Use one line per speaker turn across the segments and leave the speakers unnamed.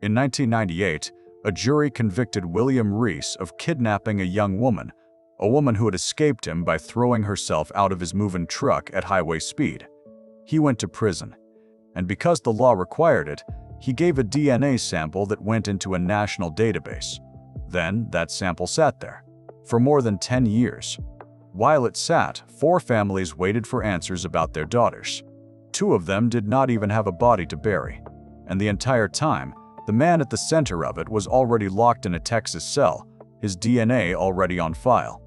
In 1998, a jury convicted William Reece of kidnapping a young woman, who had escaped him by throwing herself out of his moving truck at highway speed. He went to prison, and because the law required it, he gave a DNA sample that went into a national database. Then, that sample sat there for more than 10 years. While it sat, 4 families waited for answers about their daughters. 2 of them did not even have a body to bury. And the entire time, the man at the center of it was already locked in a Texas cell, his DNA already on file.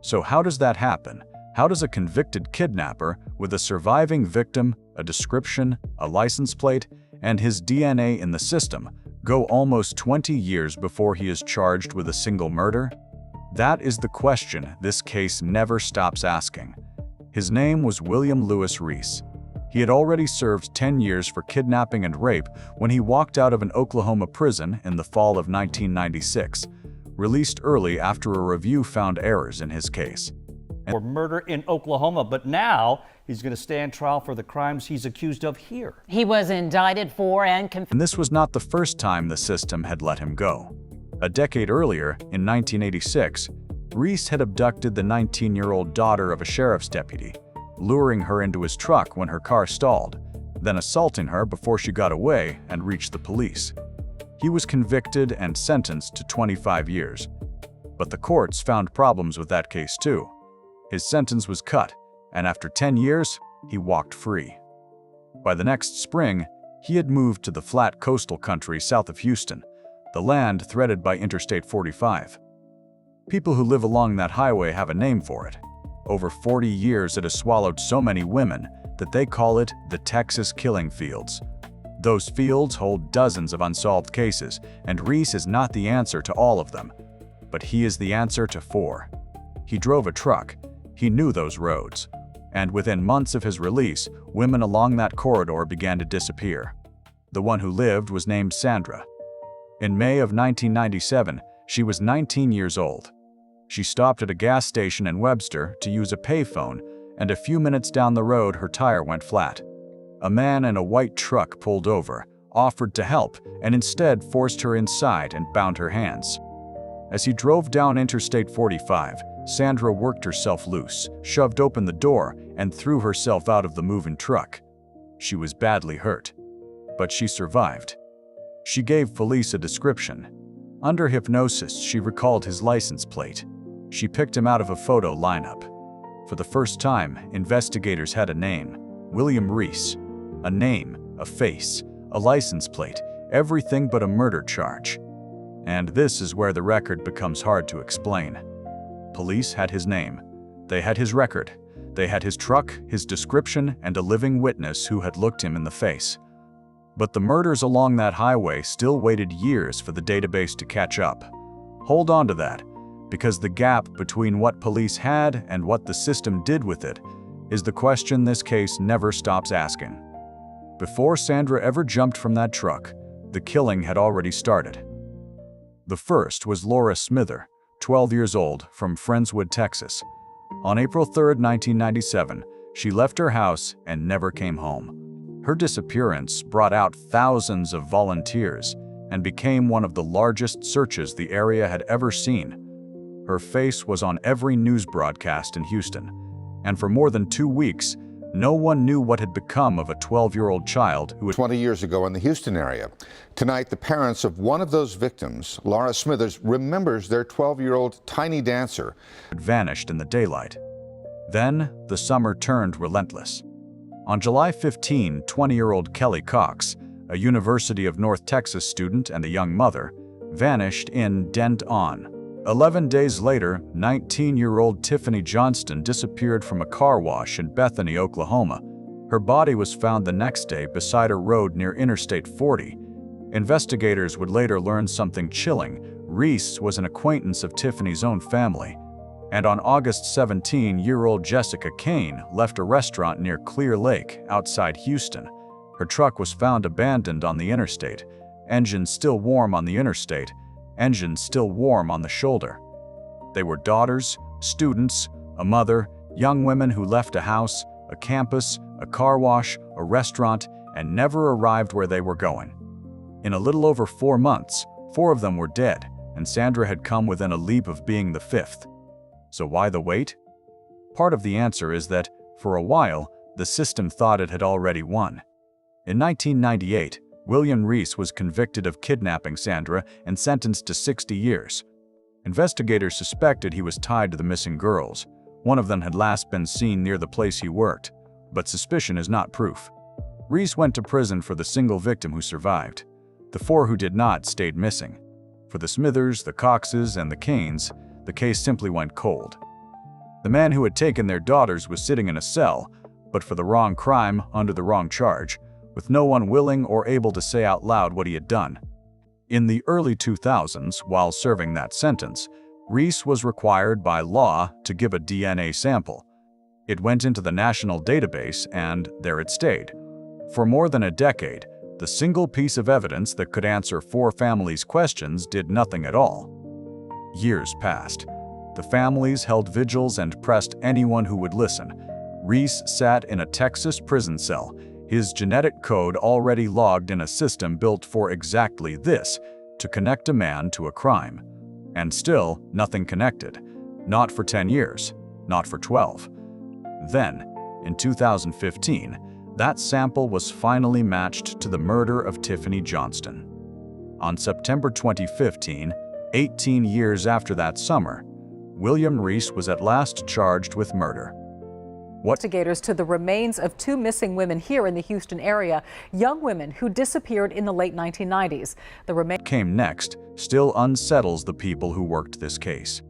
So how does that happen? How does a convicted kidnapper with a surviving victim, a description, a license plate, and his DNA in the system go almost 20 years before he is charged with a single murder? That is the question this case never stops asking. His name was William Lewis Reece. He had already served 10 years for kidnapping and rape when he walked out of an Oklahoma prison in the fall of 1996, released early after a review found errors in his case.
For murder in Oklahoma, but now he's going to stand trial for the crimes he's accused of here.
He was indicted for and
this was not the first time the system had let him go. A decade earlier, in 1986, Reece had abducted the 19-year-old daughter of a sheriff's deputy, luring her into his truck when her car stalled, then assaulting her before she got away and reached the police. He was convicted and sentenced to 25 years. But the courts found problems with that case too. His sentence was cut, and after 10 years, he walked free. By the next spring, he had moved to the flat coastal country south of Houston, the land threaded by Interstate 45. People who live along that highway have a name for it. Over 40 years it has swallowed so many women that they call it the Texas Killing Fields. Those fields hold dozens of unsolved cases, and Reece is not the answer to all of them, but he is the answer to 4. He drove a truck. He knew those roads. And within months of his release, women along that corridor began to disappear. The one who lived was named Sandra. In May of 1997, she was 19 years old. She stopped at a gas station in Webster to use a payphone, and a few minutes down the road her tire went flat. A man in a white truck pulled over, offered to help, and instead forced her inside and bound her hands. As he drove down Interstate 45, Sandra worked herself loose, shoved open the door, and threw herself out of the moving truck. She was badly hurt, but she survived. She gave police a description. Under hypnosis, she recalled his license plate. She picked him out of a photo lineup. For the first time, investigators had a name: William Reece. A name, a face, a license plate, everything but a murder charge. And this is where the record becomes hard to explain. Police had his name. They had his record. They had his truck, his description, and a living witness who had looked him in the face. But the murders along that highway still waited years for the database to catch up. Hold on to that, because the gap between what police had and what the system did with it is the question this case never stops asking. Before Sandra ever jumped from that truck, the killing had already started. The first was Laura Smither, 12 years old, from Friendswood, Texas. On April 3, 1997, she left her house and never came home. Her disappearance brought out thousands of volunteers and became one of the largest searches the area had ever seen. Her face was on every news broadcast in Houston, and for more than 2 weeks, no one knew what had become of a 12-year-old child who had
20 years ago in the Houston area. Tonight, the parents of one of those victims, Laura Smithers, remembers their 12-year-old tiny dancer
vanished in the daylight. Then, the summer turned relentless. On July 15, 20-year-old Kelli Cox, a University of North Texas student and a young mother, vanished in Denton. 11 days later, 19-year-old Tiffany Johnston disappeared from a car wash in Bethany, Oklahoma. Her body was found the next day beside a road near Interstate 40. Investigators would later learn something chilling. Reece was an acquaintance of Tiffany's own family. And on August 17-year-old Jessica Cain left a restaurant near Clear Lake, outside Houston. Her truck was found abandoned on the interstate, engine still warm on the interstate, engine still warm on the shoulder. They were daughters, students, a mother, young women who left a house, a campus, a car wash, a restaurant, and never arrived where they were going. In a little over 4 months, 4 of them were dead, and Sandra had come within a leap of being the 5th. So why the wait? Part of the answer is that, for a while, the system thought it had already won. In 1998, William Reece was convicted of kidnapping Sandra and sentenced to 60 years. Investigators suspected he was tied to the missing girls. One of them had last been seen near the place he worked, but suspicion is not proof. Reece went to prison for the single victim who survived. The 4 who did not stayed missing. For the Smithers, the Coxes, and the Cains, the case simply went cold. The man who had taken their daughters was sitting in a cell, but for the wrong crime under the wrong charge, with no one willing or able to say out loud what he had done. In the early 2000s, while serving that sentence, Reece was required by law to give a DNA sample. It went into the national database, and there it stayed. For more than a decade, the single piece of evidence that could answer 4 families' questions did nothing at all. Years passed. The families held vigils and pressed anyone who would listen. Reece sat in a Texas prison cell, his genetic code already logged in a system built for exactly this, to connect a man to a crime. And still, nothing connected. Not for 10 years, not for 12. Then, in 2015, that sample was finally matched to the murder of Tiffany Johnston. On September 2015, 18 years after that summer, William Reece was at last charged with murder.
Investigators to the remains of 2 missing women here in the Houston area, young women who disappeared in the late 1990s. The remains
came next still unsettles the people who worked this case.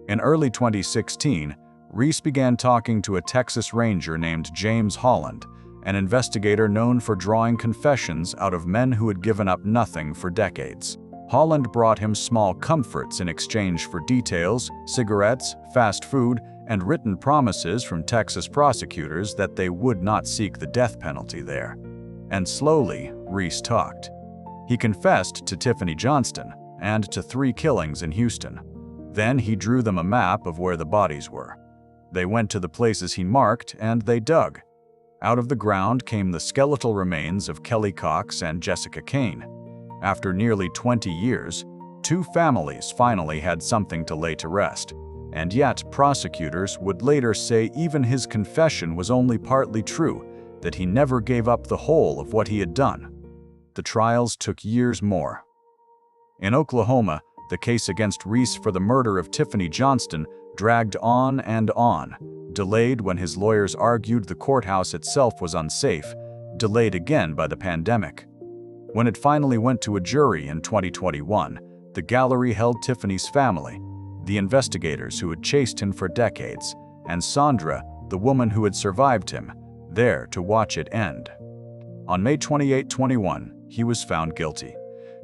In early 2016, Reece began talking to a Texas Ranger named James Holland, an investigator known for drawing confessions out of men who had given up nothing for decades. Holland brought him small comforts in exchange for details, cigarettes, fast food, and written promises from Texas prosecutors that they would not seek the death penalty there. And slowly, Reece talked. He confessed to Tiffany Johnston and to 3 killings in Houston. Then he drew them a map of where the bodies were. They went to the places he marked and they dug. Out of the ground came the skeletal remains of Kelli Cox and Jessica Cain. After nearly 20 years, 2 families finally had something to lay to rest. And yet, prosecutors would later say even his confession was only partly true, that he never gave up the whole of what he had done. The trials took years more. In Oklahoma, the case against Reece for the murder of Tiffany Johnston dragged on and on, delayed when his lawyers argued the courthouse itself was unsafe, delayed again by the pandemic. When it finally went to a jury in 2021, the gallery held Tiffany's family, the investigators who had chased him for decades, and Sandra, the woman who had survived him, there to watch it end. On May 28, 2021, he was found guilty.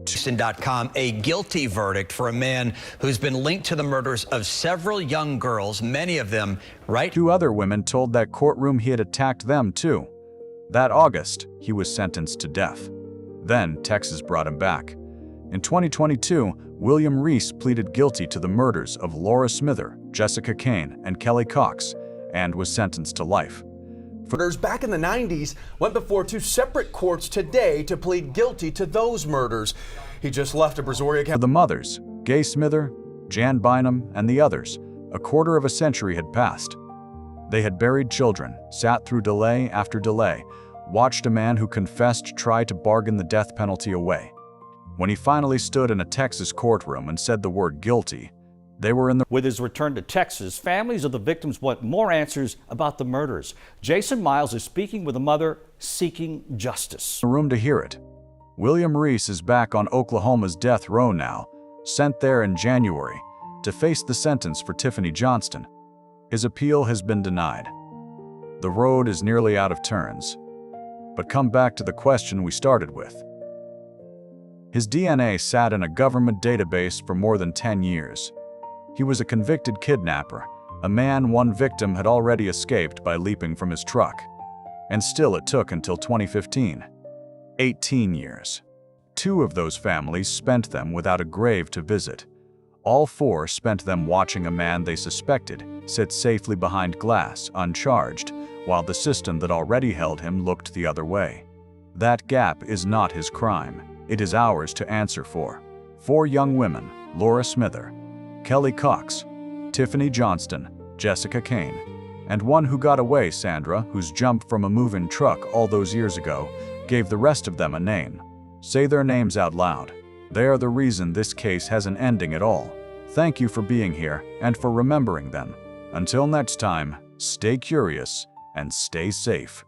Houston.com, a guilty verdict for a man who's been linked to the murders of several young girls, many of them right.
2 other women told that courtroom he had attacked them too. That August, he was sentenced to death. Then Texas brought him back. In 2022, William Reece pleaded guilty to the murders of Laura Smither, Jessica Cain, and Kelli Cox, and was sentenced to life.
Murders back in the 90s went before 2 separate courts today to plead guilty to those murders. He just left a Brazoria County.
For the mothers, Gay Smither, Jan Bynum, and the others, a quarter of a century had passed. They had buried children, sat through delay after delay, watched a man who confessed try to bargain the death penalty away. When he finally stood in a Texas courtroom and said the word guilty, they were in the...
With his return to Texas, families of the victims want more answers about the murders. Jason Miles is speaking with a mother seeking justice.
room to hear it. William Reece is back on Oklahoma's death row now, sent there in January to face the sentence for Tiffany Johnston. His appeal has been denied. The road is nearly out of turns. But come back to the question we started with. His DNA sat in a government database for more than 10 years. He was a convicted kidnapper, a man one victim had already escaped by leaping from his truck. And still it took until 2015. 18 years. 2 of those families spent them without a grave to visit. All 4 spent them watching a man they suspected sit safely behind glass, uncharged, while the system that already held him looked the other way. That gap is not his crime. It is ours to answer for. 4 young women: Laura Smither, Kelli Cox, Tiffany Johnston, Jessica Cain, and one who got away, Sandra, who's jumped from a move-in truck all those years ago, gave the rest of them a name. Say their names out loud. They are the reason this case has an ending at all. Thank you for being here and for remembering them. Until next time, stay curious and stay safe.